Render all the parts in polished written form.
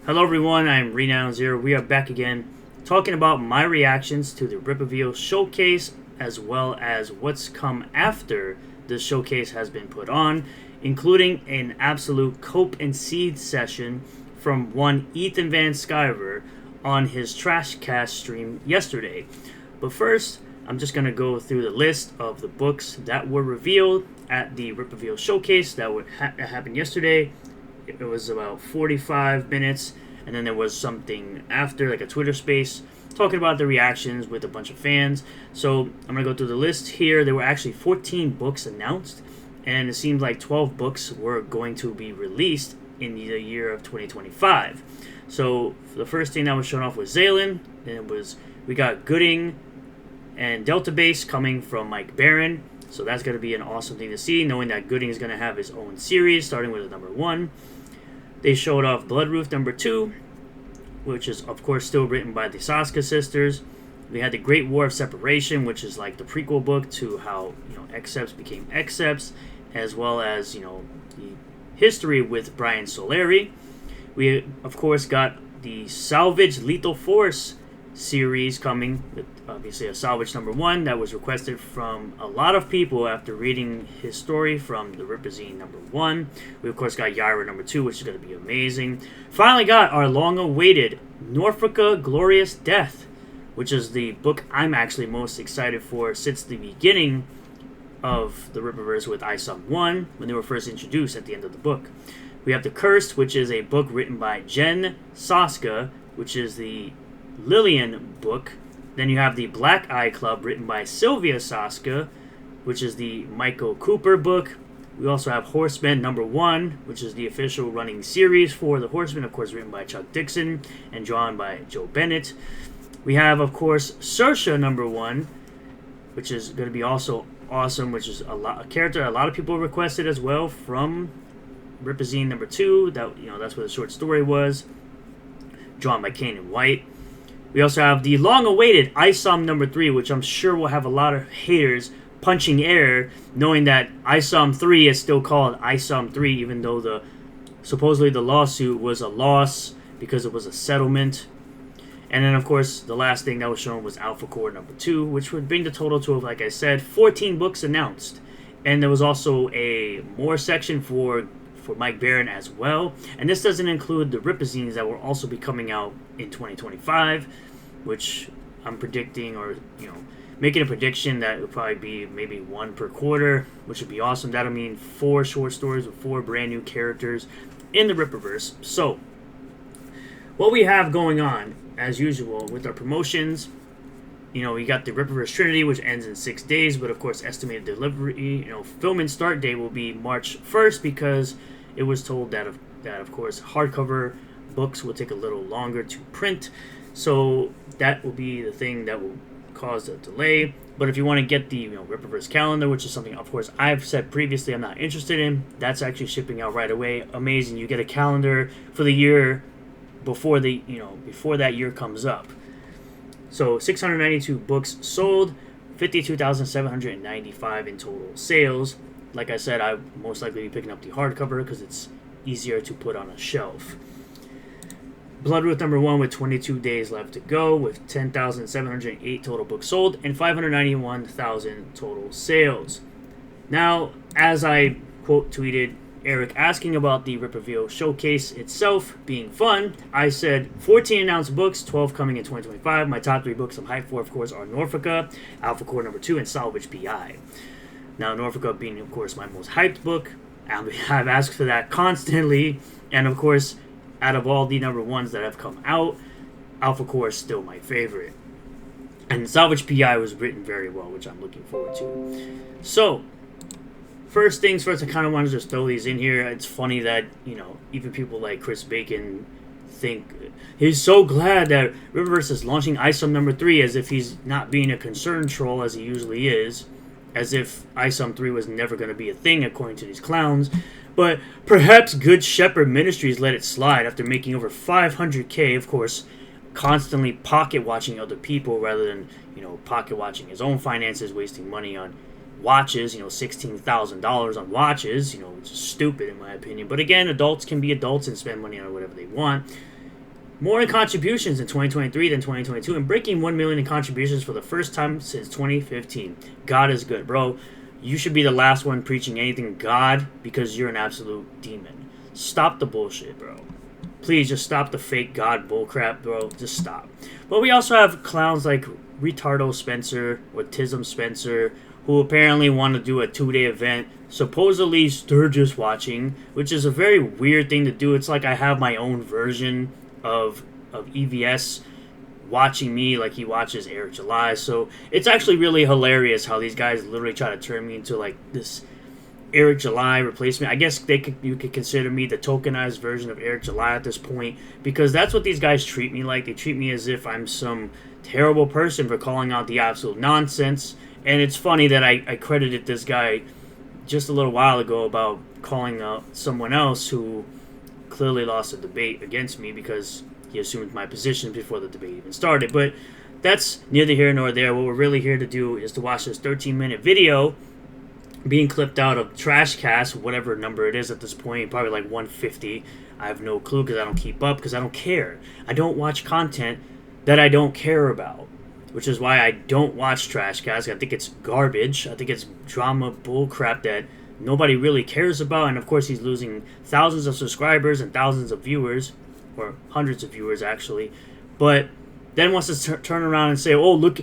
Hello everyone, I'm Renown Zero. We are back again talking about my reactions to the Rippaveal showcase as well as what's come after the showcase has been put on, including an absolute cope and seed session from one Ethan Van Sciver on his Trashcast stream yesterday. But first, I'm just going to go through the list of the books that were revealed at the Rippaveal showcase that happened yesterday. It was about 45 minutes, and then there was something after, like a Twitter space, talking about the reactions with a bunch of fans. So I'm going to go through the list here. There were actually 14 books announced, and it seems like 12 books were going to be released in the year of 2025. So the first thing that was shown off was Zalen, and we got Gooding and Delta Base coming from Mike Barron. So that's going to be an awesome thing to see, knowing that Gooding is going to have his own series, starting with number 1. They showed off Bloodroof number 2, which is, of course, still written by the Saska sisters. We had the Great War of Separation, which is like the prequel book to how, Accepts became Accepts, as well as, the history with Brian Solari. We, of course, got the Salvage Lethal Force series coming with obviously a Salvage number 1 that was requested from a lot of people after reading his story from the Ripazine number 1. We of course got Yaira number 2, which is going to be amazing. Finally got our long-awaited Norfolka Glorious Death, which is the book I'm actually most excited for since the beginning of the Rippaverse with ISOM 1 when they were first introduced at the end of the book. We have The Cursed, which is a book written by Jen Saska, which is the Lillian book. Then you have the Black Eye Club written by Sylvia Saska, which is the Michael Cooper book. We also have Horsemen number 1, which is the official running series for the Horsemen, of course written by Chuck Dixon and drawn by Joe Bennett. We have, of course, Saoirse number 1, which is going to be also awesome, which is a character a lot of people requested as well from Ripazine number 2. That's what the short story was, drawn by Kanan White. We also have the long-awaited ISOM number 3, which I'm sure will have a lot of haters punching air, knowing that ISOM 3 is still called ISOM 3, even though supposedly the lawsuit was a loss because it was a settlement. And then, of course, the last thing that was shown was Alpha Core number 2, which would bring the total to, like I said, 14 books announced. And there was also a more section for Mike Barron as well. And this doesn't include the Ripazines that will also be coming out in 2025, which I'm predicting, or making a prediction that it will probably be maybe 1 per quarter, which would be awesome. That'll mean 4 short stories with 4 brand new characters in the Rippaverse. So what we have going on, as usual, with our promotions, we got the Rippaverse Trinity, which ends in 6 days, but of course estimated delivery, film and start date will be March 1st, because it was told that of course hardcover books will take a little longer to print, so that will be the thing that will cause a delay. But if you want to get the Rippaverse calendar, which is something of course I've said previously I'm not interested in, that's actually shipping out right away. Amazing, you get a calendar for the year before that year comes up. So 692 books sold, 52,795 in total sales. Like I said, I most likely be picking up the hardcover because it's easier to put on a shelf. Bloodroof number 1 with 22 days left to go, with 10,708 total books sold and 591,000 total sales. Now, as I quote tweeted Eric asking about the Rippaveal showcase itself being fun, I said 14 announced books, 12 coming in 2025. My top 3 books I'm hyped for, of course, are Norfolka, Alpha Core number 2, and Salvage PI. Now, Norfolka being, of course, my most hyped book. I've asked for that constantly, and of course, out of all the number 1s that have come out, Alpha Core is still my favorite. And Salvage PI was written very well, which I'm looking forward to. So, first things first, I kind of want to just throw these in here. It's funny that, even people like Chris Bacon think he's so glad that Rippaverse is launching ISOM number 3, as if he's not being a concerned troll as he usually is, as if ISOM 3 was never going to be a thing according to these clowns. But perhaps Good Shepherd Ministries let it slide after making over 500K, of course, constantly pocket watching other people rather than, pocket watching his own finances, wasting money on watches, $16,000 on watches, which is stupid in my opinion. But again, adults can be adults and spend money on whatever they want. more in contributions in 2023 than 2022, and breaking 1 million in contributions for the first time since 2015. God is good, bro. You should be the last one preaching anything God, because you're an absolute demon. Stop the bullshit, bro. Please just stop the fake God bullcrap, bro. Just stop. But we also have clowns like Retardo Spencer or Tism Spencer, who apparently want to do a 2-day event, supposedly Sturgis watching, which is a very weird thing to do. It's like I have my own version of EvS watching me like he watches Eric July. So it's actually really hilarious how these guys literally try to turn me into like this Eric July replacement. I guess you could consider me the tokenized version of Eric July at this point, because that's what these guys treat me like. They treat me as if I'm some terrible person for calling out the absolute nonsense. And it's funny that I credited this guy just a little while ago about calling out someone else who clearly lost a debate against me because he assumed my position before the debate even started. But that's neither here nor there. What we're really here to do is to watch this 13-minute video being clipped out of Trashcast, whatever number it is at this point, probably like 150. I have no clue because I don't keep up, because I don't care. I don't watch content that I don't care about, which is why I don't watch Trashcast. I think it's garbage. I think it's drama bullcrap that nobody really cares about. And of course, he's losing thousands of subscribers and thousands of viewers, or hundreds of viewers actually. But then wants to turn around and say, "Oh, look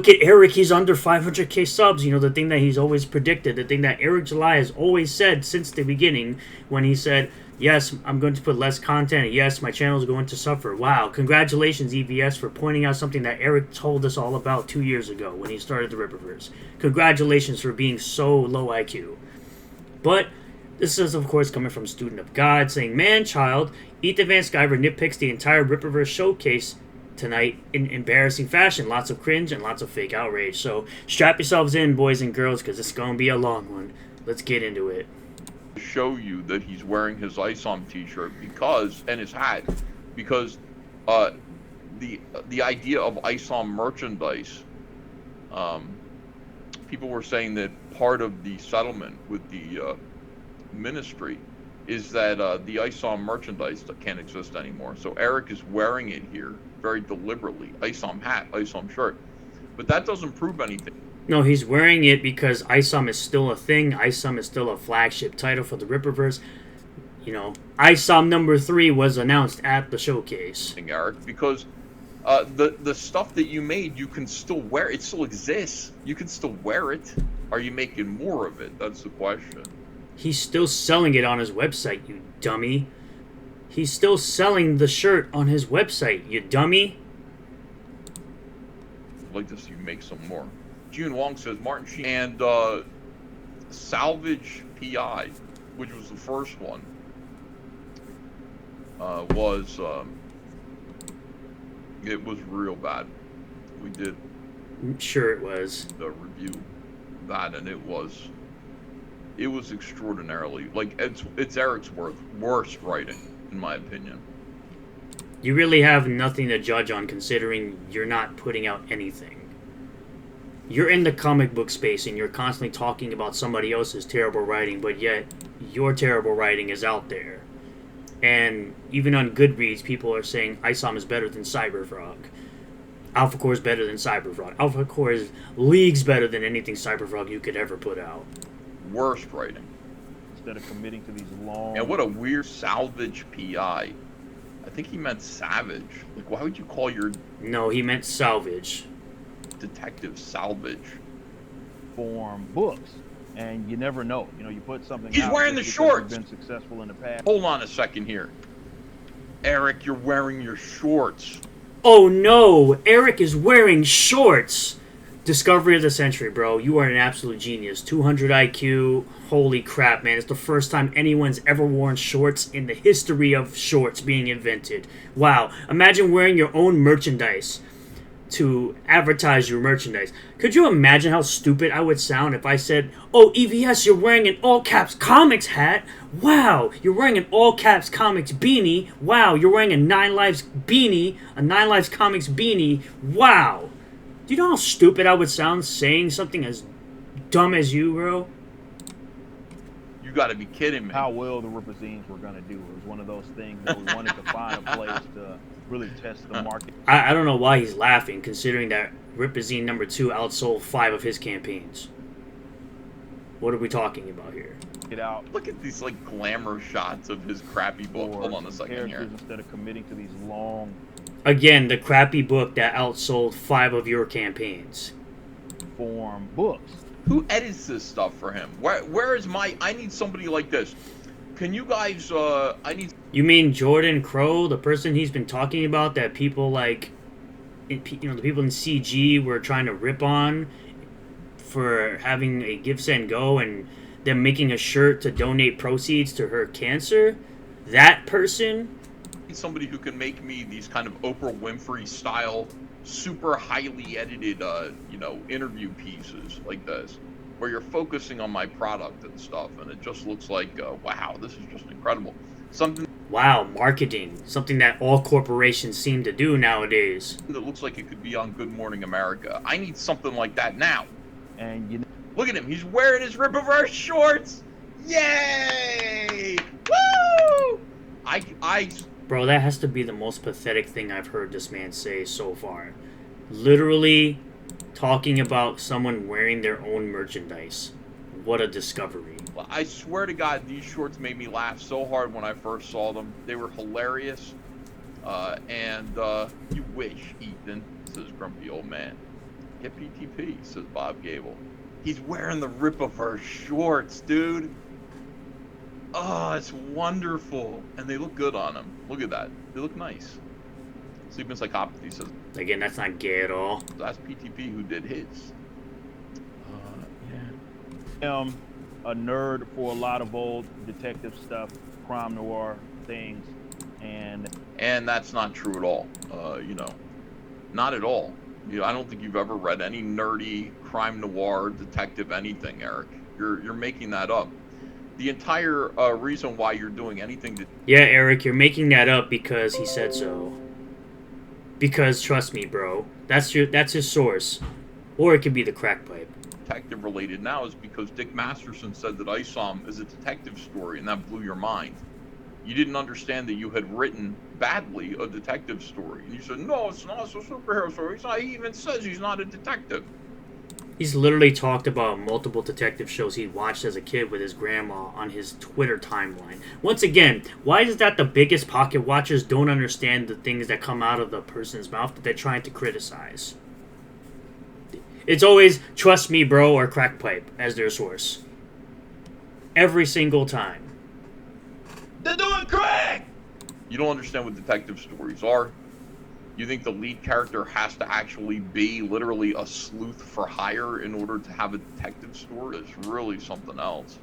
at Eric. He's under 500k subs." You know, the thing that he's always predicted, the thing that Eric July has always said since the beginning, when he said, "Yes, I'm going to put less content. Yes, my channel is going to suffer." Wow, congratulations, EvS, for pointing out something that Eric told us all about 2 years ago when he started the Rippaverse. Congratulations for being so low IQ. But this is, of course, coming from Student of God, saying, "Man, child, Eat the Van Skyver nitpicks the entire Rippaverse showcase tonight in embarrassing fashion. Lots of cringe and lots of fake outrage." So strap yourselves in, boys and girls, because it's going to be a long one. Let's get into it. Show you that he's wearing his ISOM t-shirt and his hat, because the idea of ISOM merchandise, people were saying that part of the settlement with the ministry is that the ISOM merchandise can't exist anymore. So Eric is wearing it here very deliberately. ISOM hat, ISOM shirt. But that doesn't prove anything. No, he's wearing it because ISOM is still a thing. ISOM is still a flagship title for the Rippaverse. You know, ISOM number 3 was announced at the showcase. Eric, because the stuff that you made, you can still wear. It still exists. You can still wear it. Are you making more of it? That's the question. He's still selling it on his website, you dummy. He's still selling the shirt on his website, you dummy. I'd like to see you make some more. June Wong says Martin Sheen and Salvage PI, which was the first one, it was real bad. We did. Sure it was. The review that, and it was extraordinarily, like, it's Eric's worst writing, in my opinion. You really have nothing to judge on, considering you're not putting out anything. You're in the comic book space and you're constantly talking about somebody else's terrible writing, but yet your terrible writing is out there. And even on Goodreads, people are saying ISOM is better than Cyberfrog. Alpha Core is better than Cyberfrog. Alpha Core is leagues better than anything Cyberfrog you could ever put out. Worst writing. Instead of committing to these long... And what a weird Salvage PI. I think he meant Savage. Like, why would you call your... No, he meant Salvage. Detective Salvage. Form books. And you never know. You know, you put something He's out wearing the shorts! Been successful in the past. Hold on a second here. Eric, you're wearing your shorts. Oh no! Eric is wearing shorts! Discovery of the century, bro. You are an absolute genius. 200 IQ. Holy crap, man. It's the first time anyone's ever worn shorts in the history of shorts being invented. Wow. Imagine wearing your own merchandise to advertise your merchandise. Could you imagine how stupid I would sound if I said, "Oh, EvS, you're wearing an all-caps comics hat. Wow, you're wearing an all-caps comics beanie. Wow, you're wearing a 9 Lives beanie, a 9 Lives comics beanie. Wow." Do you know how stupid I would sound saying something as dumb as you, bro? You gotta be kidding me. How well the Rippaveals were going to do. It was one of those things that we wanted to find a place to really test the market. I don't know why he's laughing, considering that Ripazine #2 outsold 5 of his campaigns. What are we talking about here? Get out. Look at these like glamour shots of his crappy book. Hold on a second here. Instead of committing to these long. Again, the crappy book that outsold 5 of your campaigns. Form books. Who edits this stuff for him? Where is my? I need somebody like this. Can you guys? I need. You mean Jordan Crow, the person he's been talking about that people like, the people in CG were trying to rip on for having a Give Send Go and them making a shirt to donate proceeds to her cancer? That person? I need somebody who can make me these kind of Oprah Winfrey style, super highly edited, interview pieces like this, where you're focusing on my product and stuff, and it just looks like, wow, this is just incredible. Wow, marketing. Something that all corporations seem to do nowadays. That looks like it could be on Good Morning America. I need something like that now. And look at him. He's wearing his Rippaverse shorts. Yay! Woo! Bro, that has to be the most pathetic thing I've heard this man say so far. Literally talking about someone wearing their own merchandise. What a discovery. Well, I swear to God, these shorts made me laugh so hard when I first saw them. They were hilarious. You wish, Ethan, says Grumpy Old Man. Get PTP, says Bob Gable. He's wearing the Rippaverse shorts, dude. Oh, it's wonderful. And they look good on him. Look at that. They look nice. Sleeping Psychopathy says. Again, that's not gay at all. That's PTP who did his. I'm a nerd for a lot of old detective stuff, crime noir things, and that's not true at all. Not at all. I don't think you've ever read any nerdy crime noir detective anything, Eric. You're making that up. The entire reason why you're doing anything to... Yeah, Eric, you're making that up because he said so. Because, trust me, bro, that's his source. Or it could be the crack pipe. Detective related now is because Dick Masterson said that ISOM is a detective story, and that blew your mind. You didn't understand that you had written badly a detective story. And you said, no, it's not a superhero story. He even says he's not a detective. He's literally talked about multiple detective shows he watched as a kid with his grandma on his Twitter timeline. Once again, why is that the biggest pocket watchers don't understand the things that come out of the person's mouth that they're trying to criticize? It's always, trust me, bro, or crack pipe as their source. Every single time. They're doing crack! You don't understand what detective stories are. You think the lead character has to actually be literally a sleuth for hire in order to have a detective story? It's really something else.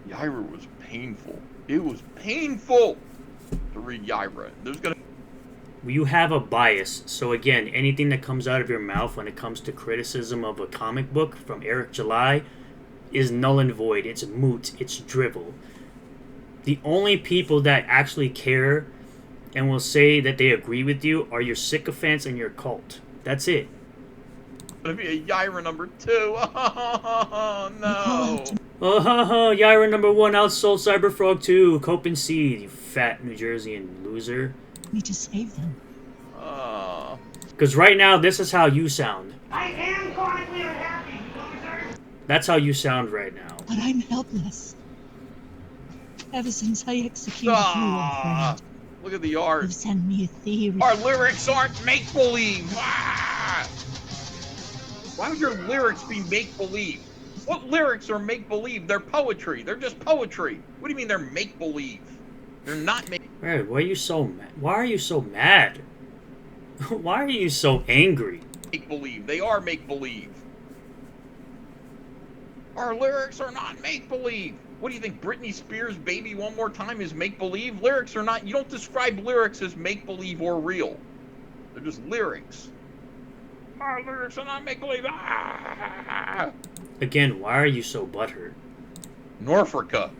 Yaira was painful. It was painful to read Yaira. You have a bias, so again, anything that comes out of your mouth when it comes to criticism of a comic book from Eric July is null and void. It's moot. It's drivel. The only people that actually care and will say that they agree with you are your sycophants and your cult. That's it. Gonna be a Yaira #2. Oh, no. Oh, Yaira #1 outsold Cyberfrog 2. Cope and Seed, you fat New Jerseyan loser. Me to save them. Because right now, this is how you sound. I am chronically unhappy, loser. That's how you sound right now. But I'm helpless. Ever since I executed you, old friend, look at the art. you've sent me a theory. Our lyrics aren't make-believe. Why would your lyrics be make-believe? What lyrics are make-believe? They're poetry. They're just poetry. What do you mean they're make-believe? They're not make. Right, why are you so mad? Why are you so mad? Why are you so angry? Make-believe. They are make-believe. Our lyrics are not make-believe. What do you think? Britney Spears' Baby One More Time is make-believe? Lyrics are not. You don't describe lyrics as make-believe or real. They're just lyrics. Our lyrics are not make-believe. Again, why are you so butthurt? Norfolka.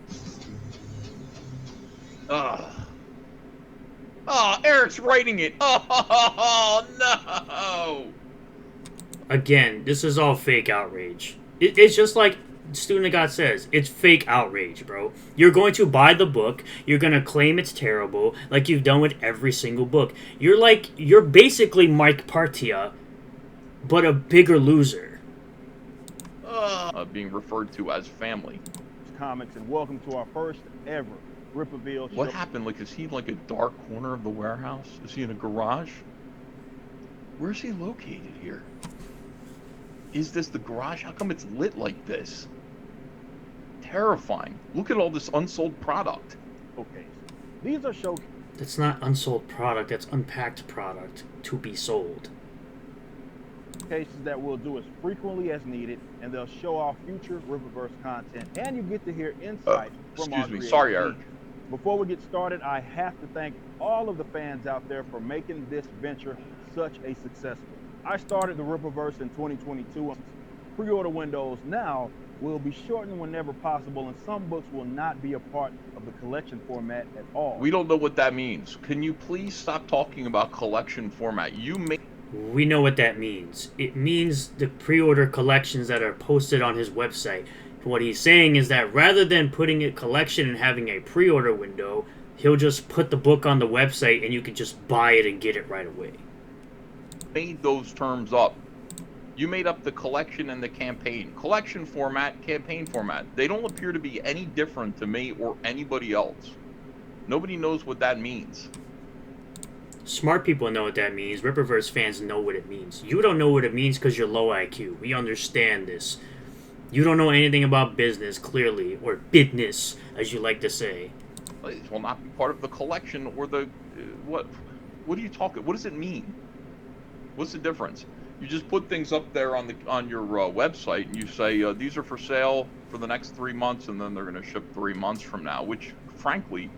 Eric's writing it. Oh, no. Again, this is all fake outrage. It's just like Student of God says, it's fake outrage, bro. You're going to buy the book. You're going to claim it's terrible, like you've done with every single book. You're basically Mike Partia, but a bigger loser. Being referred to as family. Comics, and welcome to our first ever Rippaveal. What happened? Like, is he in like a dark corner of the warehouse? Is he in a garage? Where's he located here? Is this the garage? How come it's lit like this? Terrifying. Look at all this unsold product. Okay, these are showcases. That's not unsold product. That's unpacked product to be sold. Cases that we'll do as frequently as needed, and they'll show off future Rippaverse content, and you get to hear insight from our Excuse me. creative Sorry, team. Eric. Before we get started, I have to thank all of the fans out there for making this venture such a successful. I started the Rippaverse in 2022. Pre-order windows now will be shortened whenever possible, and some books will not be a part of the collection format at all. We don't know what that means. Can you please stop talking about collection format? We know what that means. It means the pre-order collections that are posted on his website. What he's saying is that rather than putting a collection and having a pre-order window, he'll just put the book on the website and you can just buy it and get it right away. Made those terms up. You made up the collection and the campaign. Collection format, campaign format. They don't appear to be any different to me or anybody else. Nobody knows what that means. Smart people know what that means. Rippaverse fans know what it means. You don't know what it means because you're low IQ. We understand this. You don't know anything about business, clearly, or business, as you like to say. It will not be part of the collection or the what? What are you talking? What does it mean? What's the difference? You just put things up there on your website, and you say these are for sale for the next 3 months, and then they're going to ship 3 months from now, which, frankly,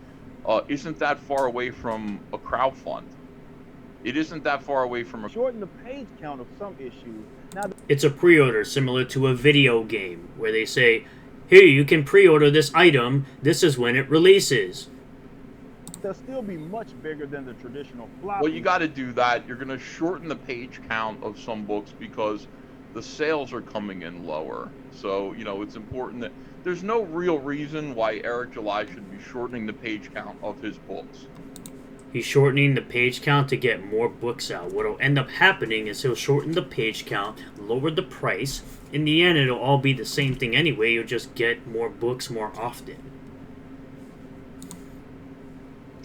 isn't that far away from a crowdfund. It isn't that far away from a... Shorten the page count of some issues. Now, it's a pre-order similar to a video game where they say, here, you can pre-order this item. This is when it releases. They'll still be much bigger than the traditional floppy. Well, you got to do that. You're going to shorten the page count of some books because the sales are coming in lower. So, it's important that... There's no real reason why Eric July should be shortening the page count of his books. He's shortening the page count to get more books out. What'll end up happening is he'll shorten the page count, lower the price. In the end, it'll all be the same thing anyway. You'll just get more books more often.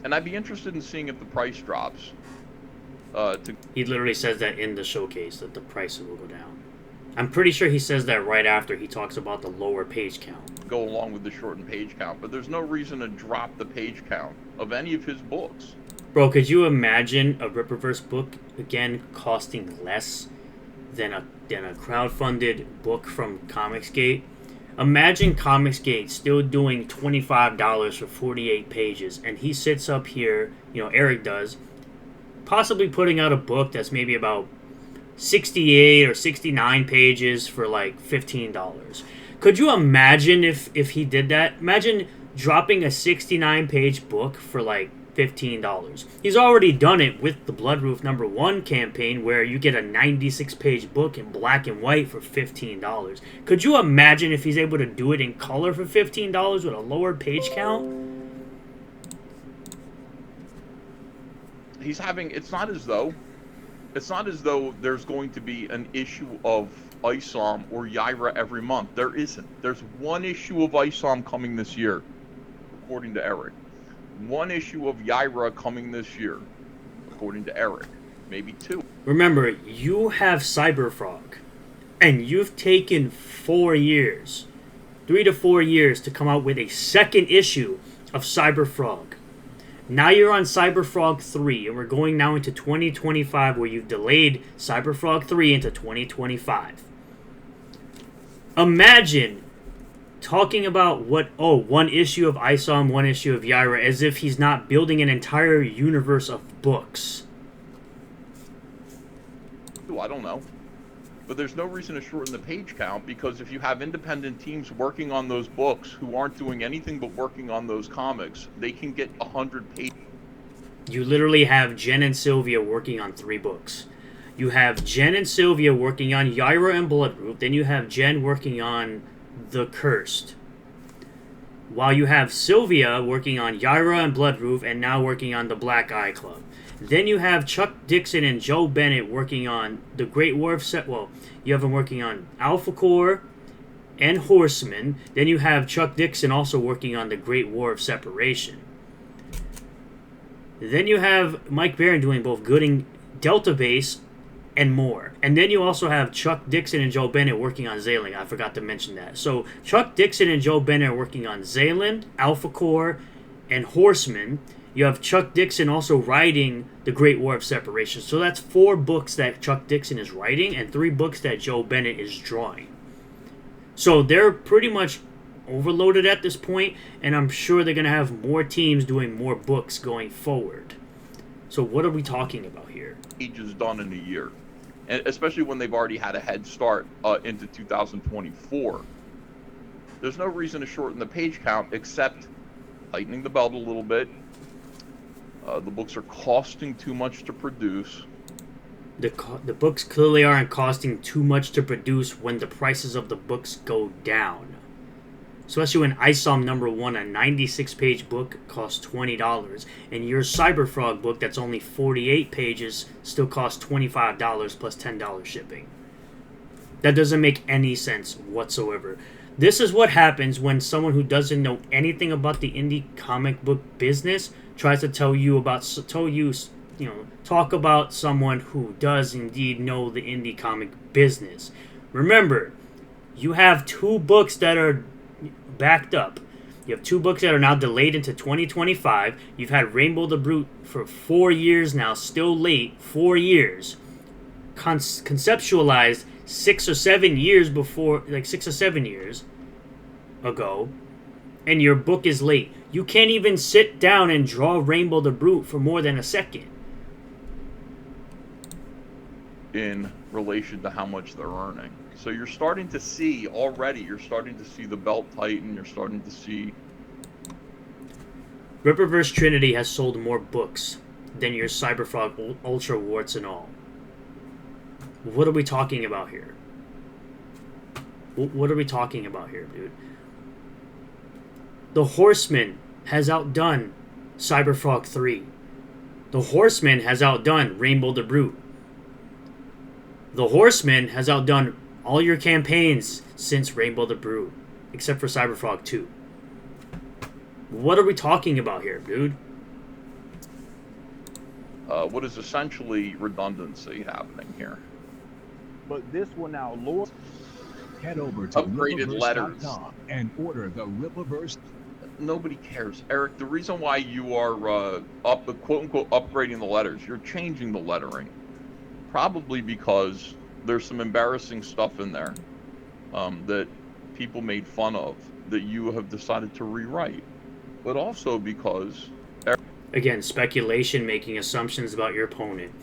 And I'd be interested in seeing if the price drops. He literally says that in the showcase, that the price will go down. I'm pretty sure he says that right after he talks about the lower page count. Go along with the shortened page count, but there's no reason to drop the page count of any of his books. Bro, could you imagine a Rippaverse book, again, costing less than a crowdfunded book from Comicsgate? Imagine Comicsgate still doing $25 for 48 pages, and he sits up here, Eric does, possibly putting out a book that's maybe about 68 or 69 pages for like $15. Could you imagine if he did that? Imagine dropping a 69-page book for like $15. He's already done it with the Bloodroof #1 campaign where you get a 96-page book in black and white for $15. Could you imagine if he's able to do it in color for $15 with a lower page count? It's not as though there's going to be an issue of ISOM or Yaira every month. There isn't. There's one issue of ISOM coming this year, according to Eric. One issue of Yaira coming this year, according to Eric. Maybe 2. Remember, you have Cyberfrog, and you've taken 4 years, 3 to 4 years to come out with a second issue of Cyberfrog. Now you're on Cyberfrog 3, and we're going now into 2025, where you've delayed Cyberfrog 3 into 2025. Imagine talking about one issue of ISOM, 1 issue of Yaira, as if he's not building an entire universe of books. Ooh, I don't know. But there's no reason to shorten the page count, because if you have independent teams working on those books who aren't doing anything but working on those comics, they can get 100 pages. You literally have Jen and Sylvia working on 3 books. You have Jen and Sylvia working on Yaira and Bloodroof. Then you have Jen working on The Cursed. While you have Sylvia working on Yaira and Bloodroof and now working on the Black Eye Club. Then you have Chuck Dixon and Joe Bennett working on the Great War of you have them working on Alpha Core and Horseman. Then you have Chuck Dixon also working on the Great War of Separation. Then you have Mike Barron doing both Good and Delta Base and more. And then you also have Chuck Dixon and Joe Bennett working on Zayland. I forgot to mention that. So Chuck Dixon and Joe Bennett are working on Zayland, Alpha Core, and Horseman. You have Chuck Dixon also writing The Great War of Separation. So that's 4 books that Chuck Dixon is writing and 3 books that Joe Bennett is drawing. So they're pretty much overloaded at this point, and I'm sure they're going to have more teams doing more books going forward. So what are we talking about here? Each is done in a year, and especially when they've already had a head start into 2024. There's no reason to shorten the page count except tightening the belt a little bit. The books are costing too much to produce. The books clearly aren't costing too much to produce when the prices of the books go down. Especially when ISOM number 1, a 96-page book, costs $20, and your Cyberfrog book that's only 48 pages still costs $25 plus $10 shipping. That doesn't make any sense whatsoever. This is what happens when someone who doesn't know anything about the indie comic book business tries to talk about someone who does indeed know the indie comic business. Remember, you have 2 books that are backed up. You have 2 books that are now delayed into 2025. You've had Rainbow the Brute for 4 years now, still late, 4 years. Conceptualized 6 or 7 years before, like 6 or 7 years ago, and your book is late. You can't even sit down and draw Rainbow the Brute for more than a second. In relation to how much they're earning. So you're starting to see the belt tighten, you're starting to see... Rippaverse Trinity has sold more books than your Cyberfrog Ultra warts and all. What are we talking about here? What are we talking about here, dude? The Horseman has outdone Cyberfrog 3. The Horseman has outdone Rainbow the Brute. The Horseman has outdone all your campaigns since Rainbow the Brute, except for Cyberfrog 2. What are we talking about here, dude? What is essentially redundancy happening here. But this will now lower. Head over to Upgraded letters and order the Rippaverse. Nobody cares, Eric. The reason why you are quote unquote upgrading the letters, you're changing the lettering, probably because there's some embarrassing stuff in there that people made fun of that you have decided to rewrite, but also because again, speculation, making assumptions about your opponent,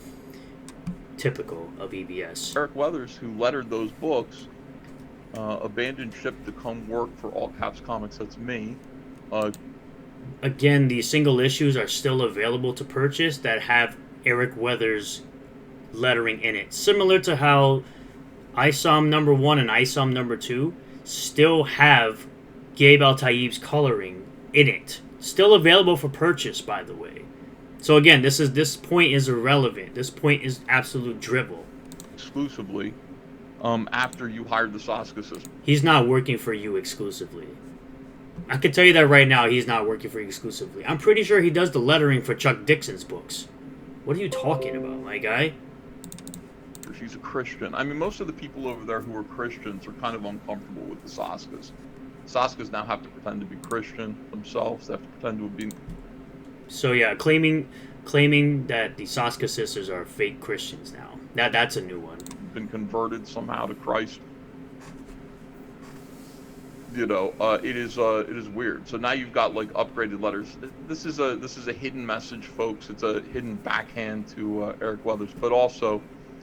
typical of EvS. Eric Weathers, who lettered those books, abandoned ship to come work for All Caps Comics. That's me. Again, these single issues are still available to purchase that have Eric Weathers lettering in it. Similar to how ISOM number 1 and ISOM number 2 still have Gabe Al-Taib's coloring in it. Still available for purchase, by the way. So again, this point is irrelevant. This point is absolute dribble. Exclusively after you hired the Saska system. He's not working for you exclusively. I can tell you that right now, he's not working for you exclusively. I'm pretty sure he does the lettering for Chuck Dixon's books. What are you talking about, my guy? She's a Christian. I mean, most of the people over there who are Christians are kind of uncomfortable with the Saskas. Saskas now have to pretend to be Christian themselves. They have to pretend to be... So yeah, claiming that the Saska sisters are fake Christians now. That's a new one. Been converted somehow to Christ. You know, it is weird. So now you've got like upgraded letters. This is a hidden message, folks. It's a hidden backhand to Eric Weathers, but also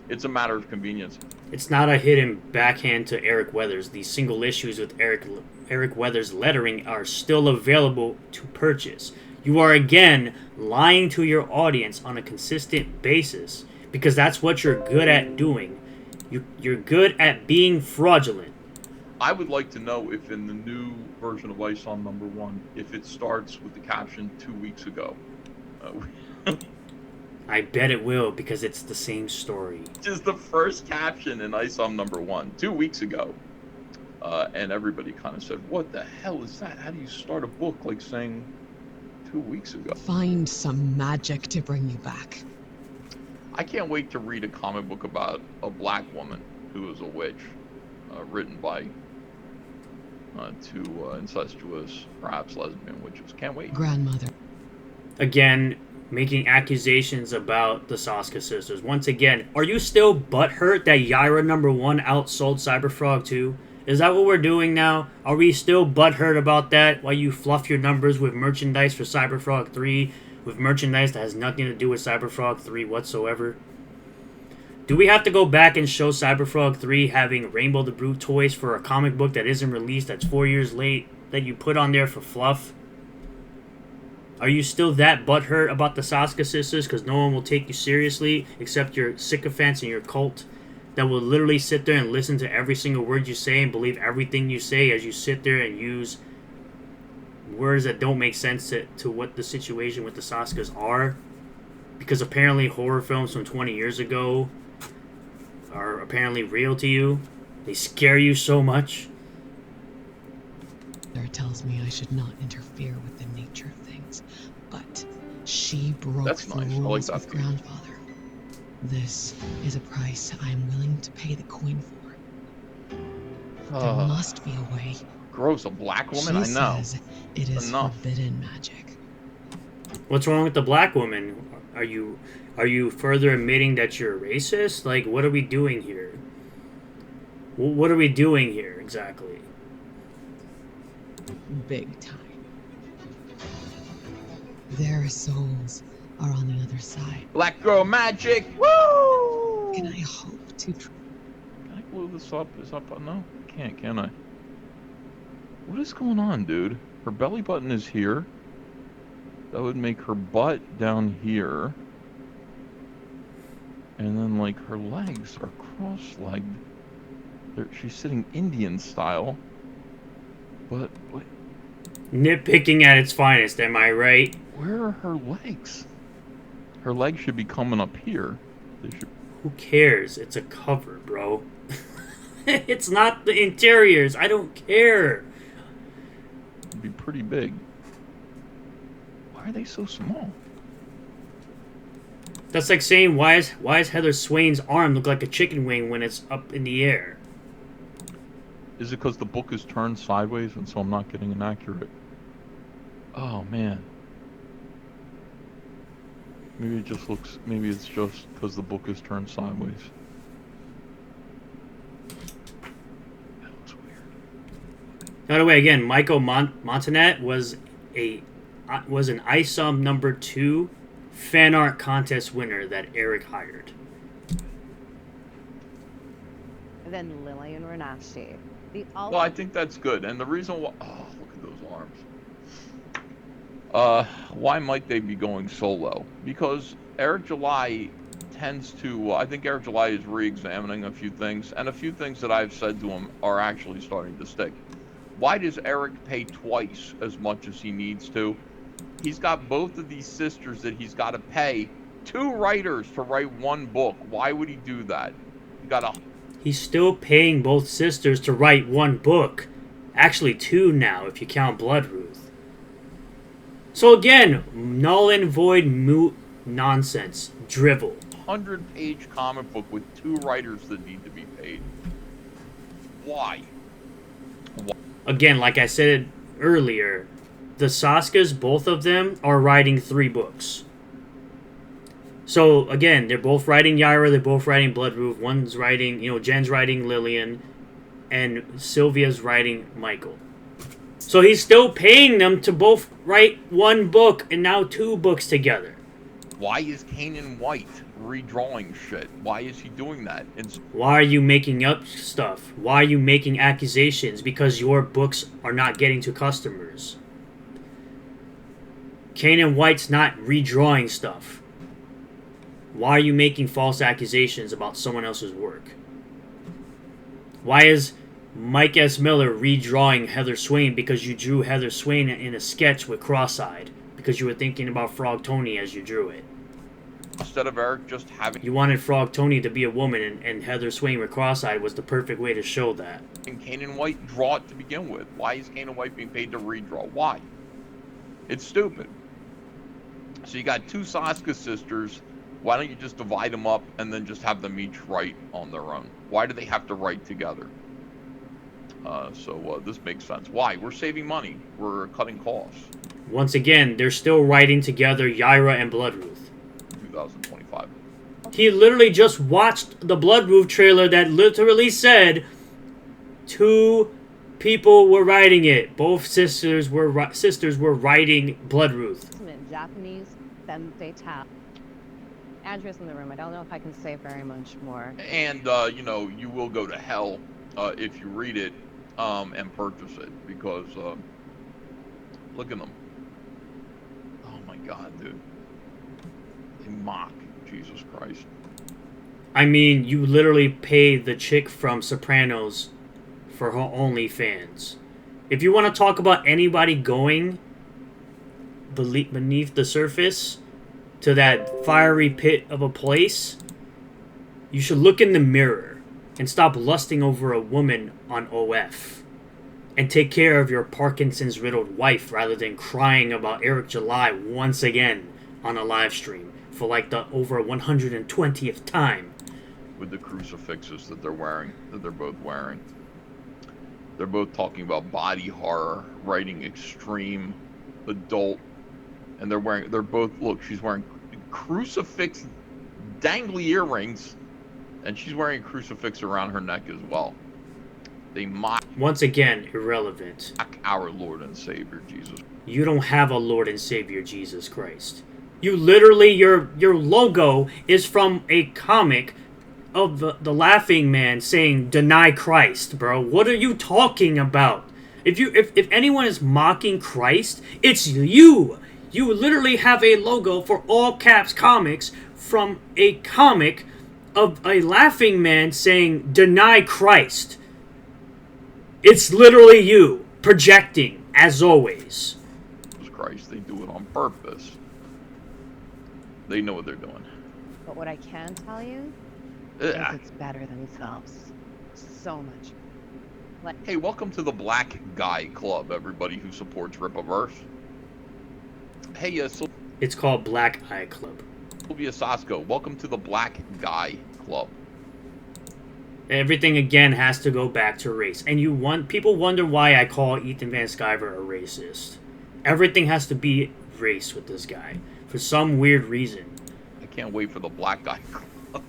it's a matter of convenience. It's not a hidden backhand to Eric Weathers. These single issues with Eric Weathers lettering are still available to purchase. You are again lying to your audience on a consistent basis because that's what you're good at doing. You're good at being fraudulent. I would like to know if in the new version of ISOM #1, if it starts with the caption 2 weeks ago. I bet it will, because it's the same story. Which is the first caption in ISOM #1, 2 weeks ago. And everybody kind of said, what the hell is that? How do you start a book like saying 2 weeks ago? Find some magic to bring you back. I can't wait to read a comic book about a black woman who is a witch, written by two incestuous, perhaps lesbian witches. Can't wait. Grandmother. Again, making accusations about the Saska sisters. Once again, are you still butthurt that Yaira #1 outsold Cyberfrog 2? Is that what we're doing now? Are we still butthurt about that while you fluff your numbers with merchandise for Cyberfrog 3, with merchandise that has nothing to do with Cyberfrog 3 whatsoever? Do we have to go back and show Cyberfrog 3 having Rainbow the Brute toys for a comic book that isn't released, that's 4 years late, that you put on there for fluff? Are you still that butthurt about the Saska sisters because no one will take you seriously except your sycophants and your cult that will literally sit there and listen to every single word you say and believe everything you say as you sit there and use words that don't make sense to what the situation with the Saskas are? Because apparently horror films from 20 years ago are apparently real to you. They scare you so much. There tells me I should not interfere with the nature of things, but she broke That's the nice. I like rules that of feeling. grandfather. This is a price I am willing to pay the coin for. There must be a way. Gross, a black woman? She I know. says it is Enough. forbidden magic. What's wrong with the black woman? Are you further admitting that you're a racist? Like, what are we doing here? What are we doing here exactly? Big time. Their souls are on the other side. Black girl magic! Woo! Can I hope to Can I glue this up? Is up? No, I can't, can I? What is going on, dude? Her belly button is here. That would make her butt down here. And then, like, her legs are cross-legged. She's sitting Indian style. But, wait, Nitpicking at its finest, am I right? where are her legs? Her legs should be coming up here. They should... Who cares? It's a cover, bro. It's not the interiors. I don't care. be pretty big. Why are they so small? That's like saying, why is Heather Swain's arm look like a chicken wing when it's up in the air? Is it because the book is turned sideways and so I'm not getting an accurate... Oh, man. Maybe it just looks... Maybe it's just because the book is turned sideways. That looks weird. By the way, again, Michael Montanet was an ISOM #2 fan art contest winner that Eric hired. Then Lillian Renasci. Well, I think that's good. And the reason why... Oh, look at those arms. Why might they be going solo? Because Eric July tends to... I think Eric July is re-examining a few things. And a few things that I've said to him are actually starting to stick. Why does Eric pay twice as much as he needs to? He's got both of these sisters that he's got to pay 2 writers to write 1 book. Why would he do that? You got to... He's still paying both sisters to write 1 book. Actually 2 now, if you count Bloodruth. So again, null and void moot nonsense. Drivel. 100-page comic book with 2 writers that need to be paid. Why? Again, like I said earlier, the Saskas, both of them, are writing 3 books. So, again, they're both writing Yaira, they're both writing Bloodruth. One's writing, Jen's writing Lillian, and Sylvia's writing Michael. So he's still paying them to both write 1 book, and now 2 books together. Why is Kanan White redrawing shit? Why is he doing that? Why are you making up stuff? Why are you making accusations? Because your books are not getting to customers. Kanan White's not redrawing stuff. Why are you making false accusations about someone else's work? Why is Mike S. Miller redrawing Heather Swain because you drew Heather Swain in a sketch with cross-eyed because you were thinking about Frog Tony as you drew it. Instead of Eric just having You wanted Frog Tony to be a woman, and Heather Swain with cross-eyed was the perfect way to show that. Kanan White draw it to begin with. Why is Kanan White being paid to redraw? Why? It's stupid. So you got two Sasuke sisters. Why don't you just divide them up and then just have them each write on their own? Why do they have to write together? So this makes sense. Why? We're saving money. We're cutting costs. Once again, they're still writing together Yaira and Bloodruth. 2025. He literally just watched the Bloodruth trailer that literally said 2 people were writing it. Both sisters were writing Bloodruth. Japanese femme fatale. Andrew's in the room. I don't know if I can say very much more. And, you know, you will go to hell if you read it and purchase it. Because, look at them. Oh, my God, dude. They mock Jesus Christ. I mean, you literally pay the chick from Sopranos for her OnlyFans. If you want to talk about anybody going beneath the surface to that fiery pit of a place, you should look in the mirror and stop lusting over a woman on OF and take care of your Parkinson's riddled wife rather than crying about Eric July once again on a live stream for like the over 120th time. With the crucifixes that they're wearing, that they're both wearing. They're both talking about body horror, writing extreme, adult, and they're both, look, she's wearing crucifix dangly earrings, and she's wearing a crucifix around her neck as well. They mock, once again, irrelevant, our Lord and Savior, Jesus. You don't have a Lord and Savior, Jesus Christ. You literally, your logo is from a comic of the Laughing Man saying, "Deny Christ," bro. What are you talking about? If anyone is mocking Christ, it's you. You literally have a logo for all caps comics from a comic of a Laughing Man saying, "Deny Christ." It's literally you projecting, as always. Jesus Christ, they do it on purpose. They know what they're doing. But what I can tell you is it's better themselves. So much. Like, hey, welcome to the Black Guy Club, everybody who supports Rippaverse. Hey, it's called Black Eye Club. Sylvia Sasko, welcome to the Black Guy Club. Everything again has to go back to race, and people wonder why I call Ethan Van Sciver a racist. Everything has to be race with this guy for some weird reason. I can't wait for the Black Guy Club.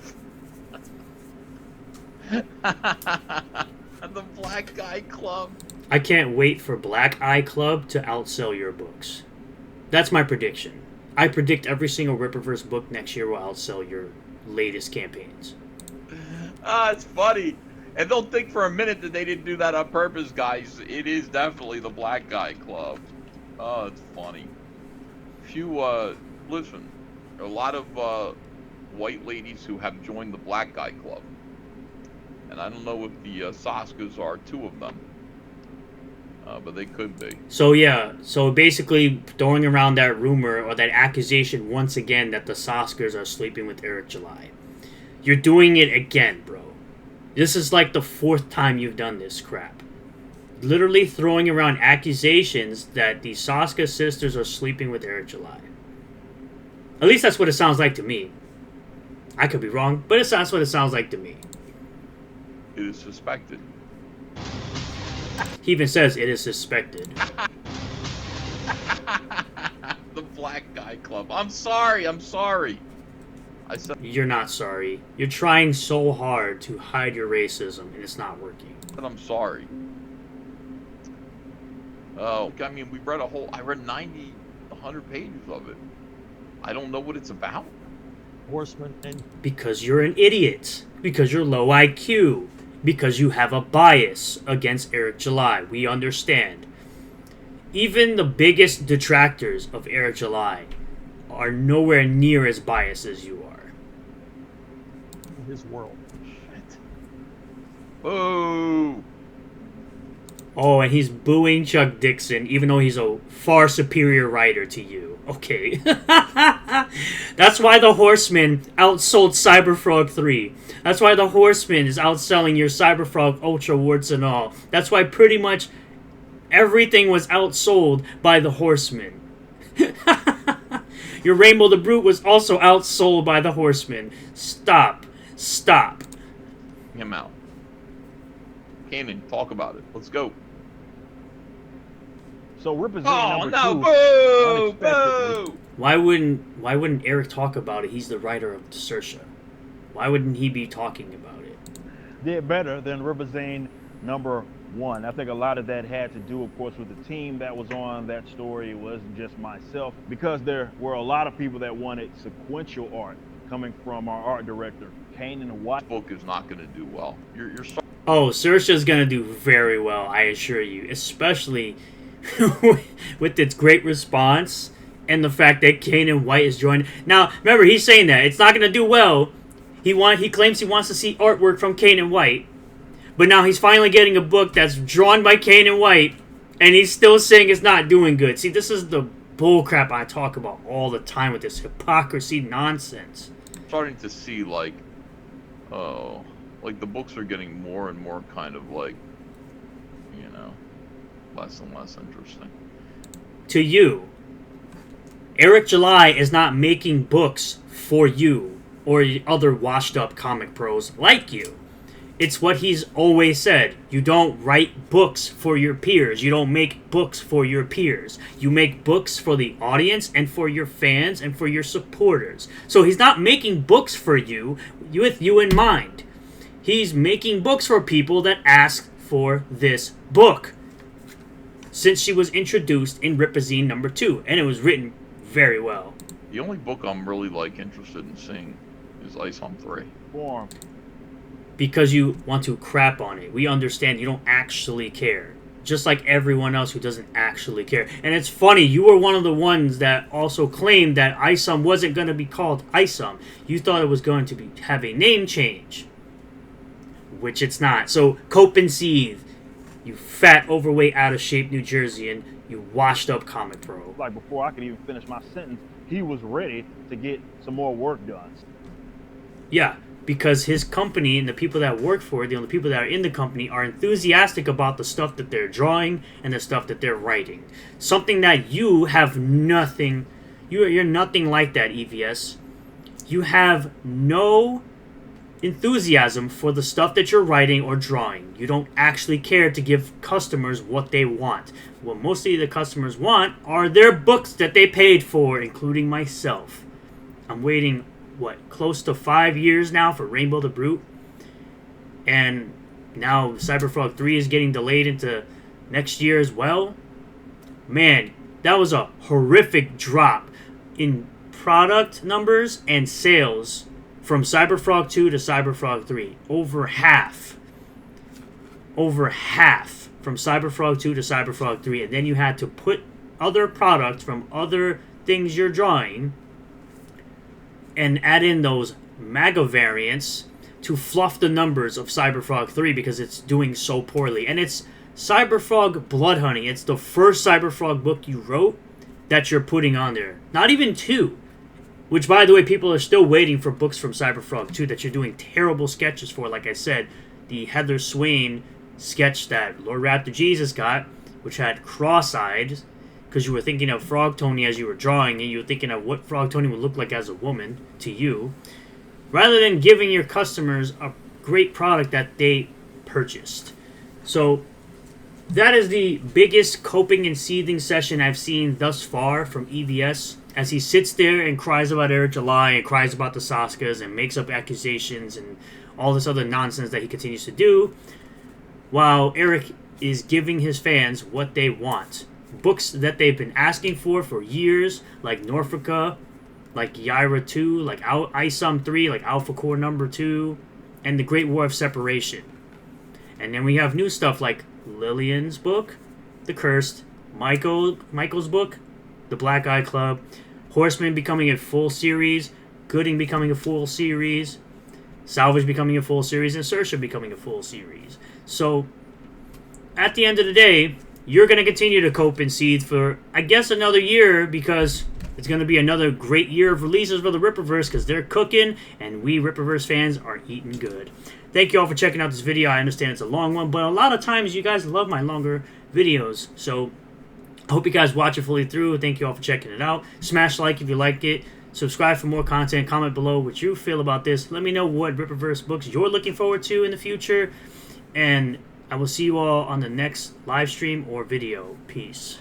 The Black Guy Club. I can't wait for Black Eye Club to outsell your books. That's my prediction. I predict every single Rippaverse book next year will outsell your latest campaigns. It's funny. And don't think for a minute that they didn't do that on purpose, guys. It is definitely the Black Guy Club. Oh, it's funny. Listen, a lot of white ladies who have joined the Black Guy Club. And I don't know if the Saskas are 2 of them. But they could be. So yeah, so basically throwing around that rumor or that accusation once again that the Saskas are sleeping with Eric July. You're doing it again, bro. This is like the 4th time you've done this crap. Literally throwing around accusations that the Saska sisters are sleeping with Eric July. At least that's what it sounds like to me. I could be wrong, but that's what it sounds like to me. It is suspected. He even says it is suspected. The Black Guy Club. I'm sorry. I said you're not sorry. You're trying so hard to hide your racism, and it's not working. But I'm sorry. Oh, I mean, I read 90, 100 pages of it. I don't know what it's about. Horseman and... Because you're an idiot. Because you're low IQ. Because you have a bias against Eric July. We understand. Even the biggest detractors of Eric July are nowhere near as biased as you are. His world. Shit. Boo! Oh, and he's booing Chuck Dixon, even though he's a far superior writer to you. Okay. That's why the Horseman outsold Cyberfrog 3. That's why the Horseman is outselling your Cyberfrog Ultra warts and all. That's why pretty much everything was outsold by the Horseman. Your Rainbow the Brute was also outsold by the Horseman. Stop. Stop. Him out. Kanan, talk about it. Let's go. So Rippaveal Oh number no! 2, Boo! unexpectedly. Boo! Why wouldn't Eric talk about it? He's the writer of Saoirse. Why wouldn't he be talking about it? Did better than Rippaveal number 1. I think a lot of that had to do, of course, with the team that was on that story. It wasn't just myself, because there were a lot of people that wanted sequential art coming from our art director, Kanan White. Book is not going to do well. You're so Oh, Saoirse's gonna do very well, I assure you. Especially with its great response and the fact that Kanan White is joining. Now, remember, he's saying that it's not gonna do well. He claims he wants to see artwork from Kanan White, but now he's finally getting a book that's drawn by Kanan White, and he's still saying it's not doing good. See, this is the bullcrap I talk about all the time with this hypocrisy nonsense. starting to see like the books are getting more and more kind of like, you know, less and less interesting. To you, Eric July is not making books for you or other washed up comic pros like you. It's what he's always said. You don't write books for your peers. You don't make books for your peers. You make books for the audience and for your fans and for your supporters. So he's not making books for you with you in mind. He's making books for people that ask for this book. Since she was introduced in Rippaveal number 2, and it was written very well. The only book I'm really like interested in seeing is Ice on 3. Form. Because you want to crap on it. We understand you don't actually care. Just like everyone else who doesn't actually care. And it's funny, you were one of the ones that also claimed that Isom wasn't going to be called Isom. You thought it was going to have a name change. Which it's not. So, cope and seethe. You fat, overweight, out of shape New Jerseyan. You washed up comic pro. Like before I could even finish my sentence, he was ready to get some more work done. Yeah, because his company and the people that work for it, the people that are in the company, are enthusiastic about the stuff that they're drawing and the stuff that they're writing. Something that you have nothing. You're nothing like that, EvS. You have no enthusiasm for the stuff that you're writing or drawing. You don't actually care to give customers what they want. What mostly the customers want are their books that they paid for, including myself. I'm waiting, close to 5 years now for Rainbow the Brute. And now Cyberfrog 3 is getting delayed into next year as well. Man, that was a horrific drop in product numbers and sales from Cyberfrog 2 to Cyberfrog 3. Over half. Over half from Cyberfrog 2 to Cyberfrog 3. And then you had to put other products from other things you're drawing and add in those MAGA variants to fluff the numbers of Cyberfrog 3 because it's doing so poorly. And it's Cyberfrog Bloodhoney. It's the first Cyberfrog book you wrote that you're putting on there. Not even 2. Which, by the way, people are still waiting for books from Cyberfrog 2 that you're doing terrible sketches for. Like I said, the Heather Swain sketch that Lord Raptor Jesus got, which had cross-eyed, because you were thinking of Frog Tony as you were drawing, and you were thinking of what Frog Tony would look like as a woman to you, rather than giving your customers a great product that they purchased. So that is the biggest coping and seething session I've seen thus far from EvS, as he sits there and cries about Eric July and cries about the Saskas and makes up accusations and all this other nonsense that he continues to do, while Eric is giving his fans what they want. Books that they've been asking for years, like Norfolka, like Yaira 2, like Isom 3, like Alpha Core number 2, and The Great War of Separation. And then we have new stuff like Lillian's book, The Cursed, Michael's book, The Black Eye Club, Horseman becoming a full series, Gooding becoming a full series, Salvage becoming a full series, and Saoirse becoming a full series. So, at the end of the day, you're going to continue to cope and seethe for, I guess, another year, because it's going to be another great year of releases for the Rippaverse, because they're cooking, and we Rippaverse fans are eating good. Thank you all for checking out this video. I understand it's a long one, but a lot of times you guys love my longer videos, so I hope you guys watch it fully through. Thank you all for checking it out. Smash like if you liked it. Subscribe for more content. Comment below what you feel about this. Let me know what Rippaverse books you're looking forward to in the future. And I will see you all on the next live stream or video. Peace.